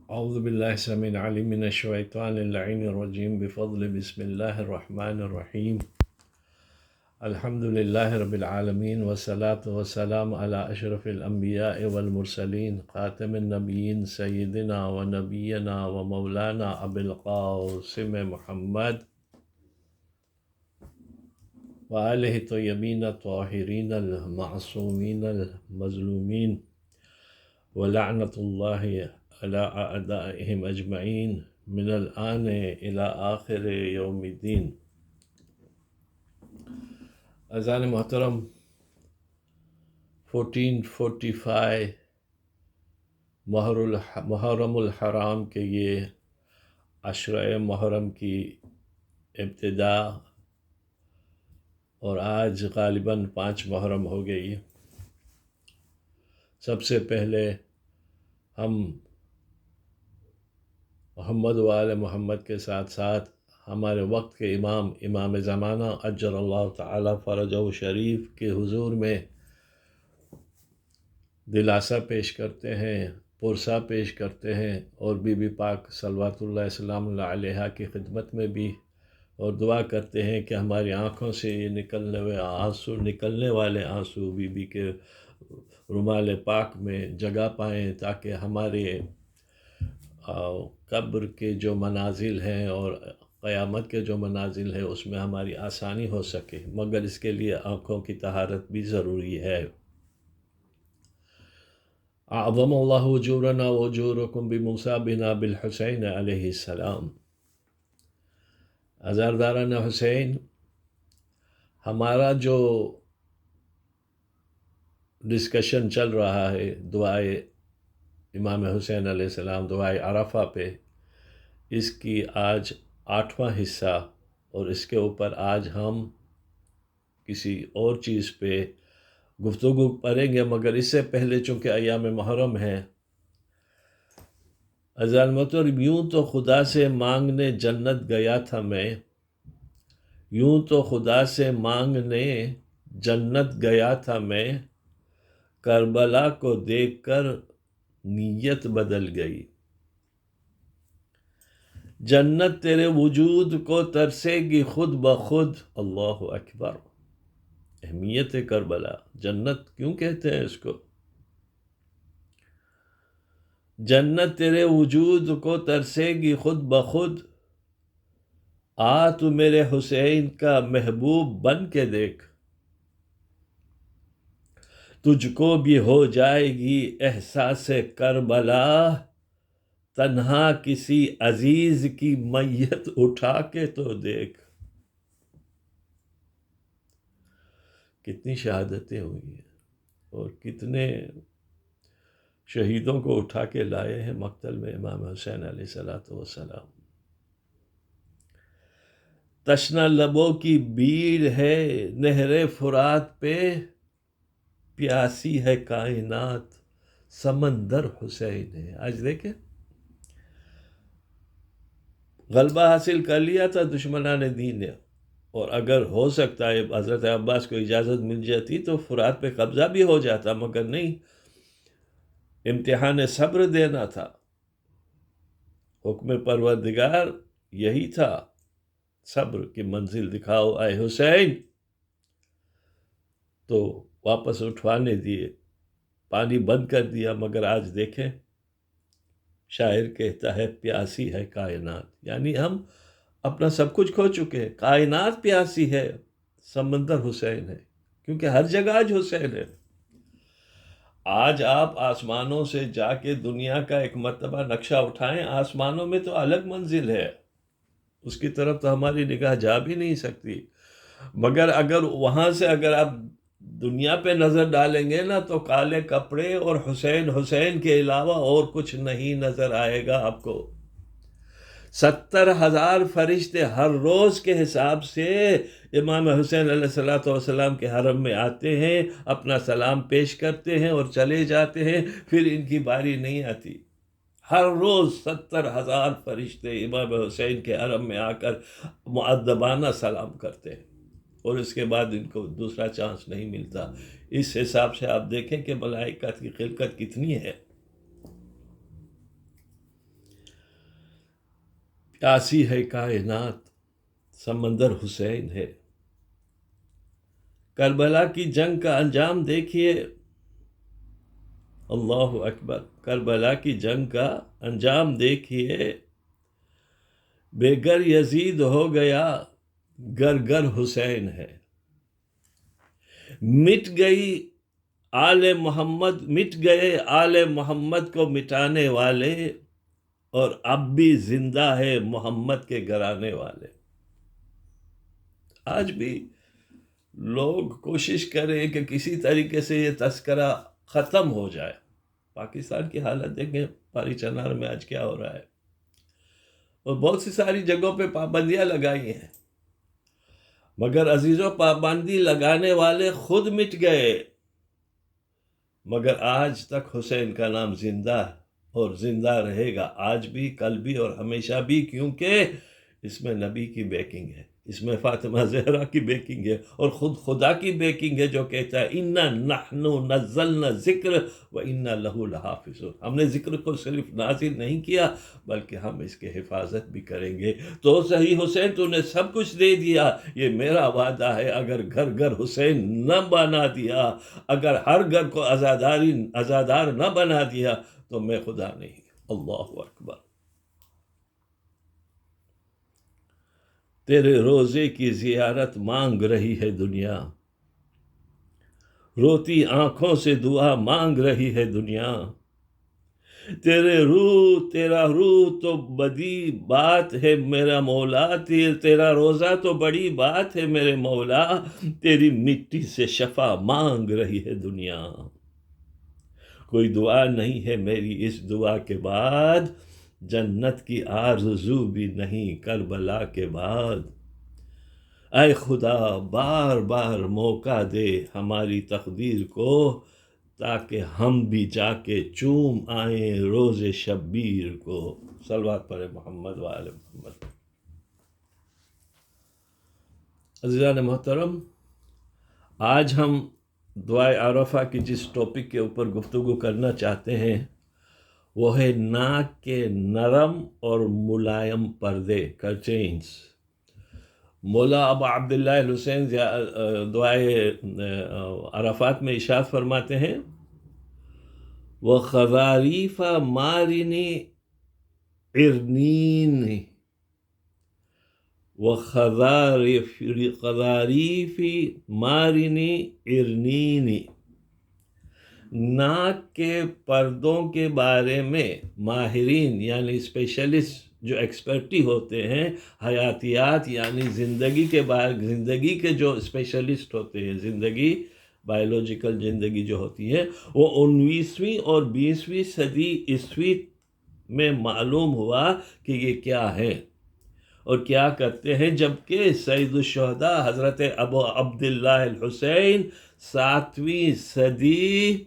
اعوذ باللہ السمیع العلیم من الشیطان اللعین الرجیم بفضل بسم اللہ الرحمن الرحیم الحمد للہ رب العالمین والصلاة والسلام علی اشرف الانبیاء والمرسلین خاتم النبیین سیدنا و نبینا و مولانا ابی القاسم محمد وآلہ طیبین الطاہرین المعصومین المظلومین ولعنۃ اللہ علی اعدائہم اجمعین من الآن الی آخر یوم الدین۔ اذان محترم، 1445 محرم الحرام کے یہ عشرۂ محرم کی ابتدا، اور آج غالباً 5 محرم ہو گئی۔ سب سے پہلے ہم محمد و آل محمد کے ساتھ ساتھ ہمارے وقت کے امام زمانہ اجر اللہ تعالی فرجہ شریف کے حضور میں دلاسا پیش کرتے ہیں، پرسہ پیش کرتے ہیں، اور بی بی پاک صلوات اللہ سلام اللہ علیہا کی خدمت میں بھی، اور دعا کرتے ہیں کہ ہماری آنکھوں سے یہ نکلنے والے آنسو بی بی کے رومال پاک میں جگہ پائیں، تاکہ ہمارے قبر کے جو منازل ہیں اور قیامت کے جو منازل ہیں اس میں ہماری آسانی ہو سکے، مگر اس کے لیے آنکھوں کی طہارت بھی ضروری ہے۔ اعظم اللہ اجورنا و اجورکم بمصابنا بالحسین علیہ السلام۔ عزاداران حسین، ہمارا جو ڈسکشن چل رہا ہے دعائے امام حسین علیہ السلام، دعائے عرفہ پہ، اس کی آج 8واں حصہ، اور اس کے اوپر آج ہم کسی اور چیز پہ گفتگو کریں گے، مگر اس سے پہلے چونکہ ایام محرم ہے، عزیزان محترم، یوں تو خدا سے مانگنے جنت گیا تھا میں، یوں تو خدا سے مانگنے جنت گیا تھا میں، کربلا کو دیکھ کر نیت بدل گئی۔ جنت تیرے وجود کو ترسے گی خود بخود، اللہ اکبر۔ اہمیت کربلا، جنت کیوں کہتے ہیں اس کو؟ جنت تیرے وجود کو ترسے گی خود بخود، آ تو میرے حسین کا محبوب بن کے دیکھ، تجھ کو بھی ہو جائے گی احساس کربلا، تنہا کسی عزیز کی میت اٹھا کے تو دیکھ۔ کتنی شہادتیں ہوئی ہیں اور کتنے شہیدوں کو اٹھا کے لائے ہیں مقتل میں امام حسین علیہ السلام۔ تشنہ لبوں کی بھیڑ ہے نہر فرات پہ، پیاسی ہے کائنات سمندر حسین ہے۔ آج دیکھیں، غلبہ حاصل کر لیا تھا دشمنان دین نے، اور اگر ہو سکتا ہے حضرت عباس کو اجازت مل جاتی تو فرات پہ قبضہ بھی ہو جاتا، مگر نہیں، امتحان صبر دینا تھا، حکم پروردگار یہی تھا، صبر کی منزل دکھاؤ اے حسین، تو واپس اٹھوانے دیے، پانی بند کر دیا۔ مگر آج دیکھیں، شاعر کہتا ہے پیاسی ہے کائنات، یعنی ہم اپنا سب کچھ کھو چکے ہیں، کائنات پیاسی ہے، سمندر حسین ہے، کیونکہ ہر جگہ آج حسین ہے۔ آج آپ آسمانوں سے جا کے دنیا کا ایک مرتبہ نقشہ اٹھائیں، آسمانوں میں تو الگ منزل ہے، اس کی طرف تو ہماری نگاہ جا بھی نہیں سکتی، مگر اگر وہاں سے اگر آپ دنیا پہ نظر ڈالیں گے نا تو کالے کپڑے اور حسین حسین کے علاوہ اور کچھ نہیں نظر آئے گا آپ کو۔ 70,000 فرشتے ہر روز کے حساب سے امام حسین علیہ السلام کے حرم میں آتے ہیں، اپنا سلام پیش کرتے ہیں اور چلے جاتے ہیں، پھر ان کی باری نہیں آتی۔ ہر روز 70,000 فرشتے امام حسین کے حرم میں آ کر مؤدبانہ سلام کرتے ہیں، اور اس کے بعد ان کو دوسرا چانس نہیں ملتا۔ اس حساب سے آپ دیکھیں کہ ملائکہ کی خلقت کتنی ہے۔ پیاسی ہے کائنات، سمندر حسین ہے۔ کربلا کی جنگ کا انجام دیکھیے، اللہ اکبر، کربلا کی جنگ کا انجام دیکھیے، بے گر یزید ہو گیا، گر گر حسین ہے۔ مٹ گئے آل محمد کو مٹانے والے، اور اب بھی زندہ ہے محمد کے گرانے والے۔ آج بھی لوگ کوشش کریں کہ کسی طریقے سے یہ تذکرہ ختم ہو جائے۔ پاکستان کی حالت دیکھیں، پاری چنار میں آج کیا ہو رہا ہے، اور بہت سی ساری جگہوں پہ پابندیاں لگائی ہیں، مگر عزیزوں، پابندی لگانے والے خود مٹ گئے، مگر آج تک حسین کا نام زندہ ہے اور زندہ رہے گا، آج بھی، کل بھی اور ہمیشہ بھی، کیونکہ اس میں نبی کی بیکنگ ہے، اس میں فاطمہ زہرا کی بیکنگ ہے، اور خود خدا کی بیکنگ ہے، جو کہتا ہے اِنَّا نَحْنُ نَزَّلْنَا ذِکْرَ وَإِنَّا لَهُ لَحَافِظُونَ۔ ہم نے ذکر کو صرف نازل نہیں کیا، بلکہ ہم اس کے حفاظت بھی کریں گے۔ تو صحیح حسین، تو نے سب کچھ دے دیا، یہ میرا وعدہ ہے، اگر گھر گھر حسین نہ بنا دیا، اگر ہر گھر کو عزادار نہ بنا دیا، تو میں خدا نہیں۔ اللہ اکبر۔ تیرے روزے کی زیارت مانگ رہی ہے دنیا، روتی آنکھوں سے دعا مانگ رہی ہے دنیا، تیرا روح تو بڑی بات ہے میرا مولا، تیرا روزہ تو بڑی بات ہے میرے مولا، تیری مٹی سے شفا مانگ رہی ہے دنیا۔ کوئی دعا نہیں ہے میری اس دعا کے بعد، جنت کی آرزو بھی نہیں کربلا کے بعد۔ اے خدا، بار بار موقع دے ہماری تقدیر کو، تاکہ ہم بھی جا کے چوم آئیں روز شبیر کو۔ صلوات پڑھے محمد وآل محمد۔ عزیزان محترم، آج ہم دعائے عرفہ کی جس ٹاپک کے اوپر گفتگو کرنا چاہتے ہیں، وہ ہے ناک کے نرم اور ملائم پردے، کرچینز۔ مولا ابا عبداللہ الحسین دعائے عرفات میں ارشاد فرماتے ہیں، وَخَذَارِيفَ مَارِنِ عِرْنِينِ، وَخَذَارِيفِ مَارِنِ عِرْنِينِ۔ ناک کے پردوں کے بارے میں ماہرین یعنی اسپیشلسٹ جو ایکسپرٹی ہوتے ہیں، حیاتیات یعنی زندگی کے جو اسپیشلسٹ ہوتے ہیں، زندگی، بائیولوجیکل زندگی جو ہوتی ہے، وہ 19ویں اور 20ویں صدی عیسوی میں معلوم ہوا کہ یہ کیا ہے اور کیا کرتے ہیں، جبکہ سید الشہداء حضرت ابو عبداللہ الحسین 7ویں صدی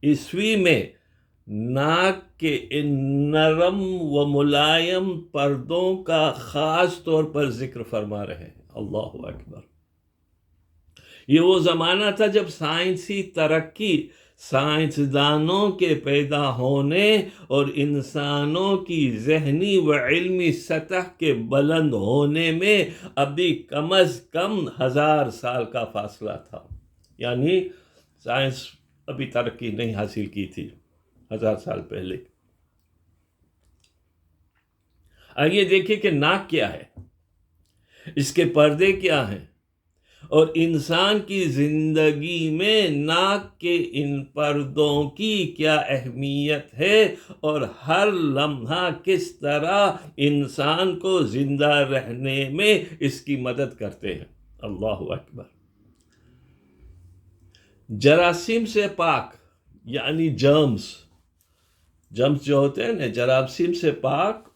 عیسوی میں ناک کے ان نرم و ملائم پردوں کا خاص طور پر ذکر فرما رہے ہیں۔ اللہ اکبر۔ یہ وہ زمانہ تھا جب سائنسی ترقی، سائنسدانوں کے پیدا ہونے اور انسانوں کی ذہنی و علمی سطح کے بلند ہونے میں ابھی کم از کم 1000 سال کا فاصلہ تھا، یعنی سائنس ابھی ترقی نہیں حاصل کی تھی 1000 سال پہلے۔ آئیے دیکھیں کہ ناک کیا ہے، اس کے پردے کیا ہیں، اور انسان کی زندگی میں ناک کے ان پردوں کی کیا اہمیت ہے، اور ہر لمحہ کس طرح انسان کو زندہ رہنے میں اس کی مدد کرتے ہیں۔ اللہ اکبر۔ جراثیم سے پاک یعنی جرمز جو ہوتے ہیں نا، جراثیم سے پاک،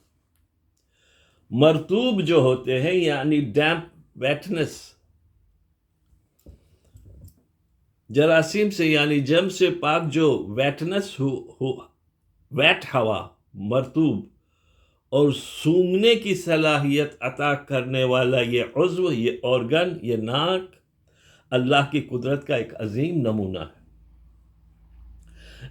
مرطوب جو ہوتے ہیں یعنی ڈیمپ، ویٹنس، جراثیم سے یعنی جرم سے پاک جو ویٹنس ویٹ ہوا، مرطوب اور سونگھنے کی صلاحیت عطا کرنے والا یہ عضو، یہ آرگن، یہ ناک اللہ کی قدرت کا ایک عظیم نمونہ ہے۔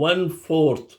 1/4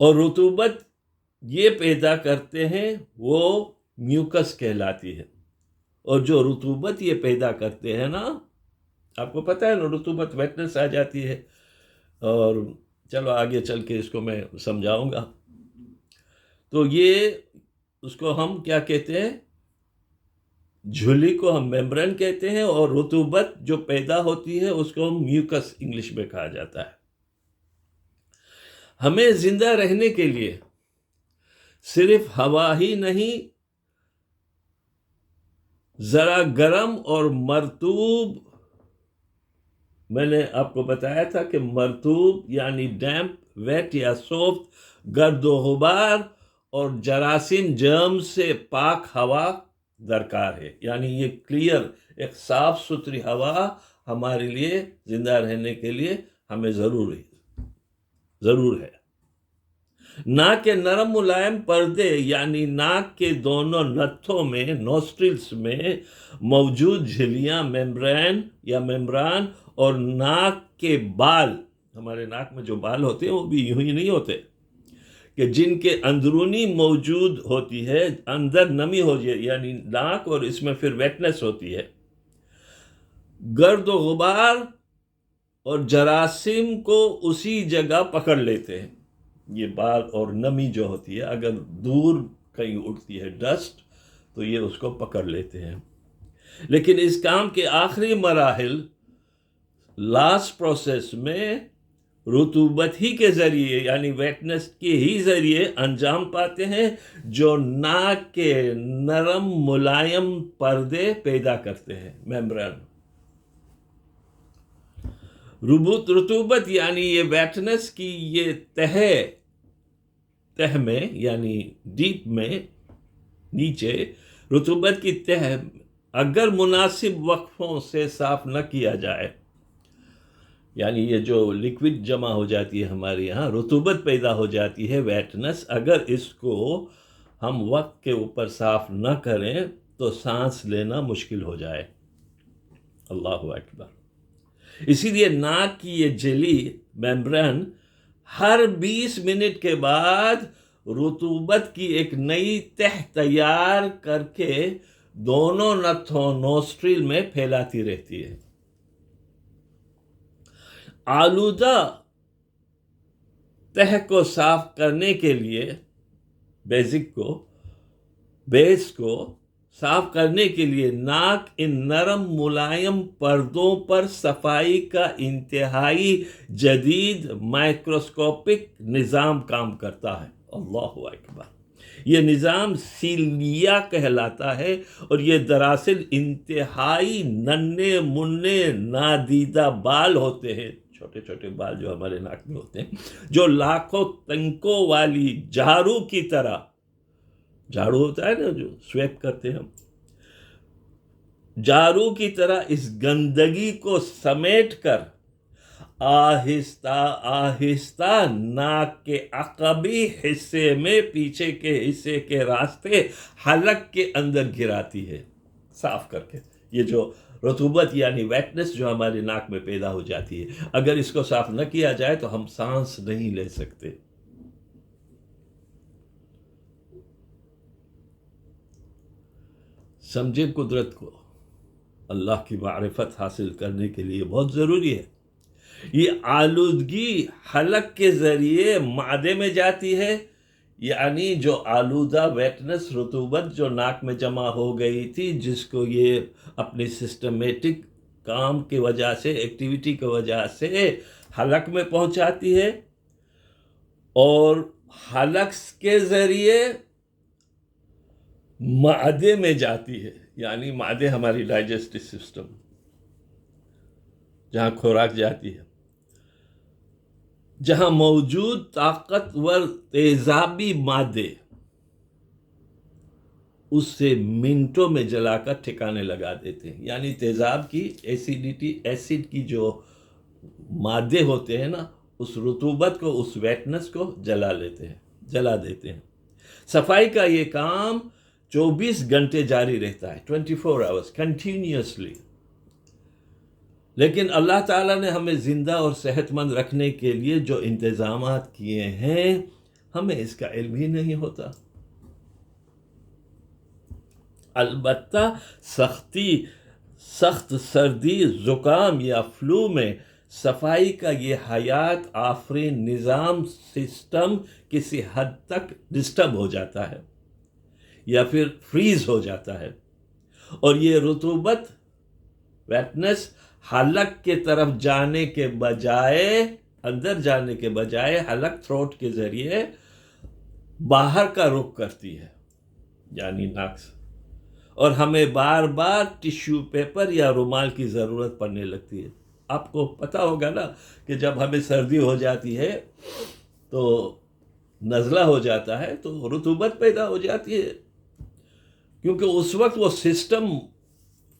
اور رطوبت یہ پیدا کرتے ہیں وہ میوکس کہلاتی ہے، اور جو رطوبت یہ پیدا کرتے ہیں نا، آپ کو پتہ ہے نا، رطوبت ویٹنس آ جاتی ہے، اور چلو آگے چل کے اس کو میں سمجھاؤں گا۔ تو یہ اس کو ہم کیا کہتے ہیں، جھلی کو ہم میمبرین کہتے ہیں، اور رطوبت جو پیدا ہوتی ہے اس کو ہم میوکس انگلش میں کہا جاتا ہے۔ ہمیں زندہ رہنے کے لیے صرف ہوا ہی نہیں، ذرا گرم اور مرطوب، میں نے آپ کو بتایا تھا کہ مرطوب یعنی ڈیمپ، ویٹ یا سافٹ، گرد و غبار اور جراثیم جرم سے پاک ہوا درکار ہے۔ یعنی یہ کلیئر، ایک صاف ستھری ہوا ہمارے لیے زندہ رہنے کے لیے ہمیں ضرور ہے۔ ناک کے نرم ملائم پردے یعنی ناک کے دونوں نتھوں میں، نوسٹرلز میں موجود جھلیاں، میمبرین یا ممبران، اور ناک کے بال، ہمارے ناک میں جو بال ہوتے ہیں وہ بھی یوں ہی نہیں ہوتے، کہ جن کے اندرونی موجود ہوتی ہے، اندر نمی ہو جائے، یعنی ناک، اور اس میں پھر ویٹنس ہوتی ہے، گرد و غبار اور جراثیم کو اسی جگہ پکڑ لیتے ہیں۔ یہ بال اور نمی جو ہوتی ہے، اگر دور کہیں اٹھتی ہے ڈسٹ، تو یہ اس کو پکڑ لیتے ہیں۔ لیکن اس کام کے آخری مراحل، لاسٹ پروسیس میں، رطوبت ہی کے ذریعے یعنی ویٹنس کے ہی ذریعے انجام پاتے ہیں، جو ناک کے نرم ملائم پردے پیدا کرتے ہیں، میمبرین۔ رطوبت یعنی یہ ویٹنس کی یہ تہ میں، یعنی ڈیپ میں، نیچے رطوبت کی تہ اگر مناسب وقفوں سے صاف نہ کیا جائے، یعنی یہ جو لکوڈ جمع ہو جاتی ہے ہمارے یہاں، رطوبت پیدا ہو جاتی ہے، ویٹنس، اگر اس کو ہم وقت کے اوپر صاف نہ کریں تو سانس لینا مشکل ہو جائے۔ اللہ اکبر۔ اسی لیے ناک کی یہ جھلی، میمبرین، ہر 20 منٹ کے بعد رطوبت کی ایک نئی تہ تیار کر کے دونوں نتھوں، نوسٹرل میں پھیلاتی رہتی ہے۔ آلودہ تہ کو صاف کرنے کے لیے، بیس کو صاف کرنے کے لیے ناک ان نرم ملائم پردوں پر صفائی کا انتہائی جدید مائکروسکوپک نظام کام کرتا ہے۔ اللہ اکبر۔ یہ نظام سیلیا کہلاتا ہے، اور یہ دراصل انتہائی ننھے منھے نادیدہ بال ہوتے ہیں، چھوٹے چھوٹے بال جو ہمارے ناک میں ہوتے ہیں، جو لاکھوں تنکوں والی جھاڑو کی طرح، جھاڑو ہوتا ہے نا جو سویپ کرتے ہیں ہم، جھاڑو کی طرح اس گندگی کو سمیٹ کر آہستہ آہستہ ناک کے عقبی حصے میں، پیچھے کے حصے کے راستے، حلق کے اندر گراتی ہے، صاف کر کے۔ یہ جو رطوبت یعنی ویٹنس جو ہمارے ناک میں پیدا ہو جاتی ہے، اگر اس کو صاف نہ کیا جائے تو ہم سانس نہیں لے سکتے۔ سمجھے قدرت کو، اللہ کی معرفت حاصل کرنے کے لیے بہت ضروری ہے۔ یہ آلودگی حلق کے ذریعے معدے میں جاتی ہے، یعنی جو آلودہ ویٹنس، رطوبت جو ناک میں جمع ہو گئی تھی، جس کو یہ اپنی سسٹمیٹک کام کی وجہ سے، ایکٹیویٹی کی وجہ سے حلق میں پہنچاتی ہے، اور حلق کے ذریعے معدے میں جاتی ہے، یعنی معدے ہماری ڈائجسٹو سسٹم، جہاں خوراک جاتی ہے، جہاں موجود طاقتور تیزابی مادے اس سے منٹوں میں جلا کر ٹھکانے لگا دیتے ہیں۔ یعنی تیزاب کی ایسڈ کی جو مادے ہوتے ہیں نا، اس رطوبت کو، اس ویٹنس کو جلا دیتے ہیں۔ صفائی کا یہ کام 24 گھنٹے جاری رہتا ہے، 24 hours کنٹینیوسلی۔ لیکن اللہ تعالیٰ نے ہمیں زندہ اور صحت مند رکھنے کے لیے جو انتظامات کیے ہیں، ہمیں اس کا علم ہی نہیں ہوتا۔ البتہ سخت سردی، زکام یا فلو میں صفائی کا یہ حیات آفرین نظام سسٹم کسی حد تک ڈسٹرب ہو جاتا ہے یا پھر فریز ہو جاتا ہے، اور یہ رطوبت ویٹنس حلق کے طرف جانے کے بجائے، اندر جانے کے بجائے حلق تھروٹ کے ذریعے باہر کا رخ کرتی ہے، یعنی ناک سے، اور ہمیں بار بار ٹیشو پیپر یا رومال کی ضرورت پڑنے لگتی ہے۔ آپ کو پتہ ہوگا نا کہ جب ہمیں سردی ہو جاتی ہے تو نزلہ ہو جاتا ہے تو رطوبت پیدا ہو جاتی ہے، کیونکہ اس وقت وہ سسٹم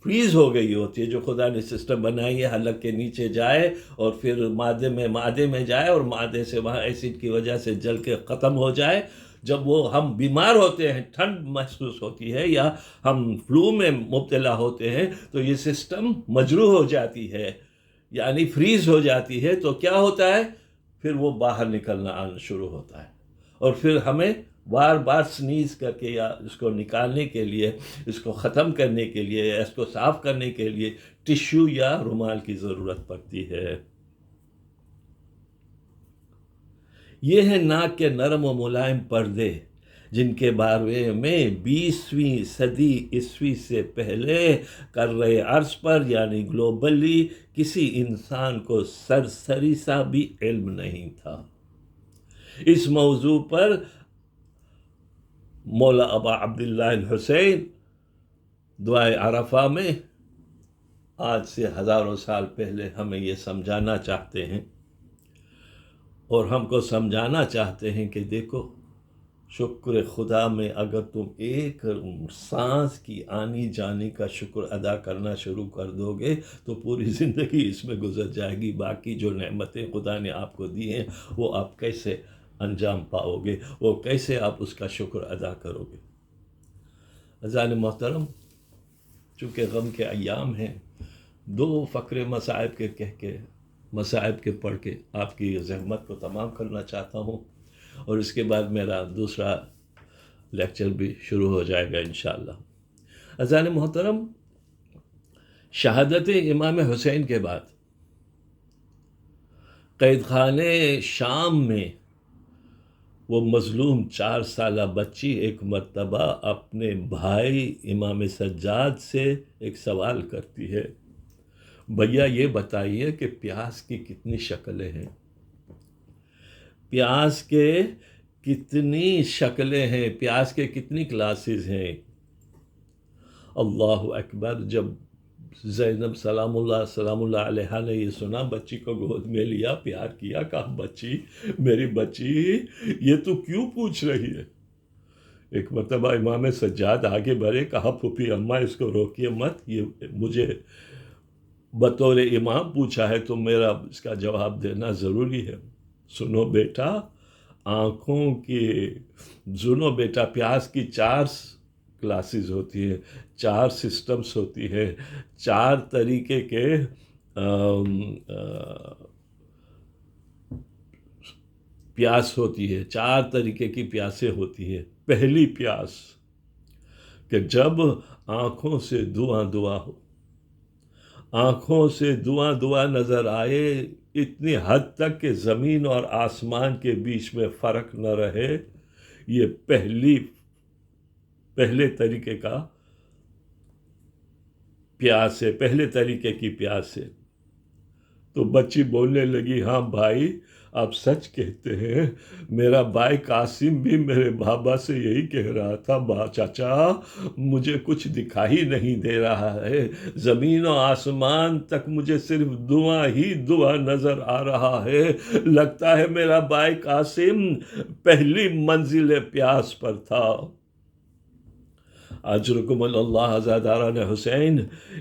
فریز ہو گئی ہوتی ہے، جو خدا نے سسٹم بنائی ہے، حلق کے نیچے جائے اور پھر معدے میں جائے اور معدے سے وہاں ایسڈ کی وجہ سے جل کے ختم ہو جائے۔ جب وہ ہم بیمار ہوتے ہیں، ٹھنڈ محسوس ہوتی ہے یا ہم فلو میں مبتلا ہوتے ہیں، تو یہ سسٹم مجروح ہو جاتی ہے، یعنی فریز ہو جاتی ہے، تو کیا ہوتا ہے؟ پھر وہ باہر نکلنا آنا شروع ہوتا ہے، اور پھر ہمیں بار بار سنیز کر کے یا اس کو نکالنے کے لیے، اس کو ختم کرنے کے لیے یا اس کو صاف کرنے کے لیے ٹشو یا رومال کی ضرورت پڑتی ہے۔ یہ ہیں ناک کے نرم و ملائم پردے، جن کے بارے میں 20ویں صدی عیسوی سے پہلے کرۂ ارض پر یعنی گلوبلی کسی انسان کو سرسری سا بھی علم نہیں تھا۔ اس موضوع پر مولا ابا عبداللہ الحسین دعائے عرفہ میں آج سے ہزاروں سال پہلے ہمیں یہ سمجھانا چاہتے ہیں، اور ہم کو سمجھانا چاہتے ہیں کہ دیکھو، شکر خدا میں اگر تم ایک سانس کی آنی جانے کا شکر ادا کرنا شروع کر دو گے تو پوری زندگی اس میں گزر جائے گی۔ باقی جو نعمتیں خدا نے آپ کو دی ہیں وہ آپ کیسے انجام پاؤ گے، وہ کیسے آپ اس کا شکر ادا کرو گے؟ عزیزان محترم، چونکہ غم کے ایام ہیں، 2 فقرے مصائب کے کہہ کے، مصائب کے پڑھ کے آپ کی زحمت کو تمام کرنا چاہتا ہوں، اور اس کے بعد میرا دوسرا لیکچر بھی شروع ہو جائے گا انشاءاللہ۔ عزیزان محترم، شہادت امام حسین کے بعد قید خانے شام میں وہ مظلوم 4 سالہ بچی ایک مرتبہ اپنے بھائی امام سجاد سے ایک سوال کرتی ہے، بھیا یہ بتائیے کہ پیاس کی کتنی شکلیں ہیں؟ پیاس کے کتنی شکلیں ہیں؟ پیاس کے کتنی کلاسز ہیں؟ اللہ اکبر! جب زینب سلام اللہ علیہ نے یہ سنا، بچی کو گود میں لیا، پیار کیا، کہا بچی، میری بچی، یہ تو کیوں پوچھ رہی ہے؟ ایک مرتبہ امام سجاد آگے بڑھے، کہا پھوپھی اماں اس کو روکیے مت، یہ مجھے بطور امام پوچھا ہے تو میرا اس کا جواب دینا ضروری ہے۔ سنو بیٹا، سنو بیٹا، پیاس کی 4 کلاسز ہوتی ہے، 4 سسٹمز ہوتی ہے، 4 طریقے کے پیاس ہوتی ہے، 4 طریقے کی پیاسیں ہوتی ہیں۔ پہلی پیاس کہ جب آنکھوں سے دھواں ہو، آنکھوں سے دھواں نظر آئے، اتنی حد تک کہ زمین اور آسمان کے بیچ میں فرق نہ رہے، یہ پہلے طریقے کا پیاس ہے، پہلے طریقے کی پیاس ہے۔ تو بچی بولنے لگی، ہاں بھائی آپ سچ کہتے ہیں، میرا بھائی قاسم بھی میرے بابا سے یہی کہہ رہا تھا، چاچا مجھے کچھ دکھائی نہیں دے رہا ہے، زمین و آسمان تک مجھے صرف دھواں ہی دھواں نظر آ رہا ہے، لگتا ہے میرا بھائی قاسم پہلی منزل پیاس پر تھا۔ اجرکم اللہ عزاداران حسین۔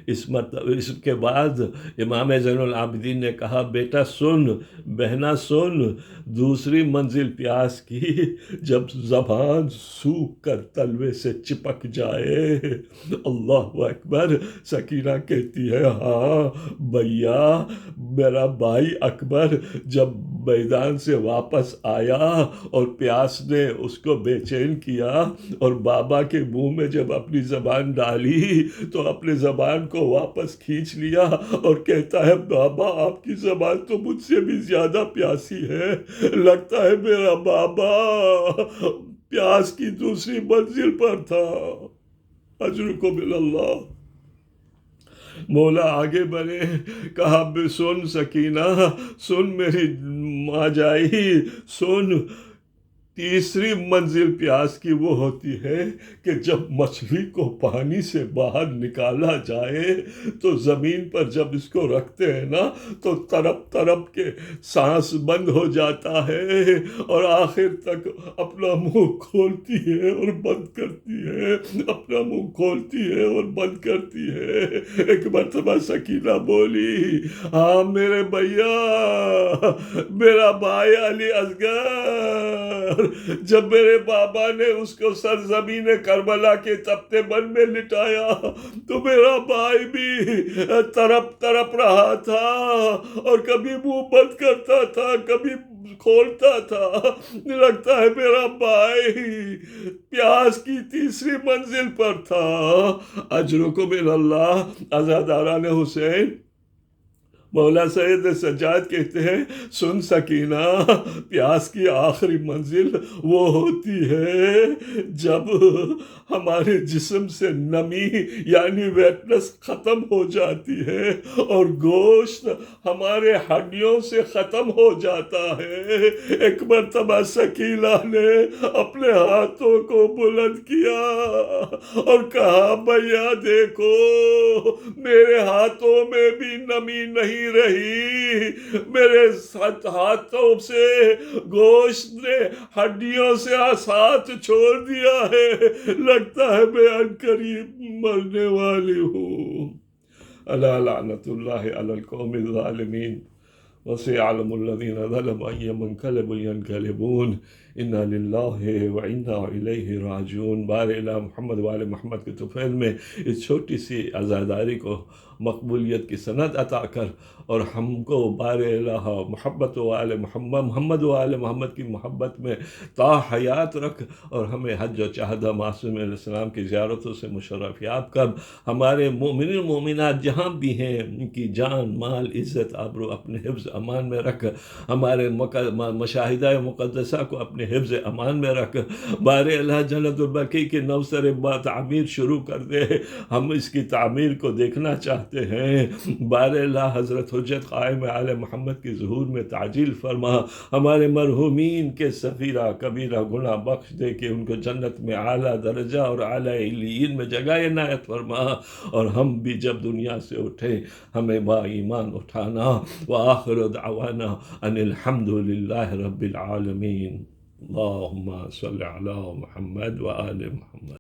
اس کے بعد امام زین العابدین نے کہا بیٹا سن، بہنا سن، دوسری منزل پیاس کی جب زبان سوکھ کر تلوے سے چپک جائے۔ اللہ اکبر۔ سکینہ کہتی ہے ہاں بھیا، میرا بھائی اکبر جب میدان سے واپس آیا اور پیاس نے اس کو بے چین کیا اور بابا کے منہ میں جب اپنی زبان ڈالی تو اپنے زبان کو واپس کھینچ لیا اور کہتا ہے بابا آپ کی زبان تو مجھ سے بھی زیادہ پیاسی ہے، لگتا ہے میرا بابا پیاس کی دوسری منزل پر تھا۔ اجرکم اللہ۔ مولا آگے بڑھے، کہا سن سکینہ، سن میری ماں جائی، سن، تیسری منزل پیاس کی وہ ہوتی ہے کہ جب مچھلی کو پانی سے باہر نکالا جائے تو زمین پر جب اس کو رکھتے ہیں نا تو تڑپ تڑپ کے سانس بند ہو جاتا ہے اور آخر تک اپنا منہ کھولتی ہے اور بند کرتی ہے، اپنا منہ کھولتی ہے اور بند کرتی ہے۔ ایک مرتبہ سکینہ بولی ہاں میرے بھیا، میرا بھائی علی اصغر، جب میرے بابا نے اس کو سرزمین کربلا کے تپتے بن میں لٹایا تو میرا بھائی بھی تڑپ تڑپ رہا تھا اور کبھی منہ بند کرتا تھا کبھی کھولتا تھا، لگتا ہے میرا بھائی پیاس کی تیسری منزل پر تھا۔ اجرکم اللہ۔ عزاداران حسین، مولا سید سجاد کہتے ہیں سن سکینہ، پیاس کی آخری منزل وہ ہوتی ہے جب ہمارے جسم سے نمی یعنی ویٹنس ختم ہو جاتی ہے اور گوشت ہمارے ہڈیوں سے ختم ہو جاتا ہے۔ ایک مرتبہ سکینہ نے اپنے ہاتھوں کو بلند کیا اور کہا بھیا دیکھو میرے ہاتھوں میں بھی نمی نہیں رہی، میرے ہاتھوں سے گوشت نے ہڈیوں سے ساتھ چھوڑ دیا ہے، لگتا ہے میں عنقریب مرنے والی ہوں۔ الا لعنت اللہ علی القوم الظالمین وسيعلم الذين ظلموا أي منقلب ينقلبون انا للہ و انا الیہ راجعون۔ بار الہ محمد و آل محمد کے طفیل میں اس چھوٹی سی عزاداری کو مقبولیت کی سند عطا کر اور ہم کو بار الہ محبت و آل محمد، محمد و آل محمد کی محبت میں تا حیات رکھ اور ہمیں حج و چہدہ معصوم علیہ السلام کی زیارتوں سے مشرف یاب کر۔ ہمارے مومنین مومنات جہاں بھی ہیں ان کی جان مال عزت آبرو اپنے حفظ امان میں رکھ، ہمارے مشاہدہ مقدسہ کو اپنے حفظ امان میں رکھ۔ بار الہ جنت البقیع کی نوسر تعمیر شروع کر دے، ہم اس کی تعمیر کو دیکھنا چاہتے ہیں۔ بار الہ حضرت حجت قائم آل محمد کی ظہور میں تعجیل فرما، ہمارے مرحومین کے صغیرہ کبیرہ گناہ بخش دے کہ ان کو جنت میں اعلیٰ درجہ اور اعلیٰ علیین میں جگہ عنایت فرما، اور ہم بھی جب دنیا سے اٹھیں ہمیں با ایمان اٹھانا۔ وآخر دعوانا ان الحمد للہ رب العالمین۔ اللہم صلی علی محمد و آل محمد۔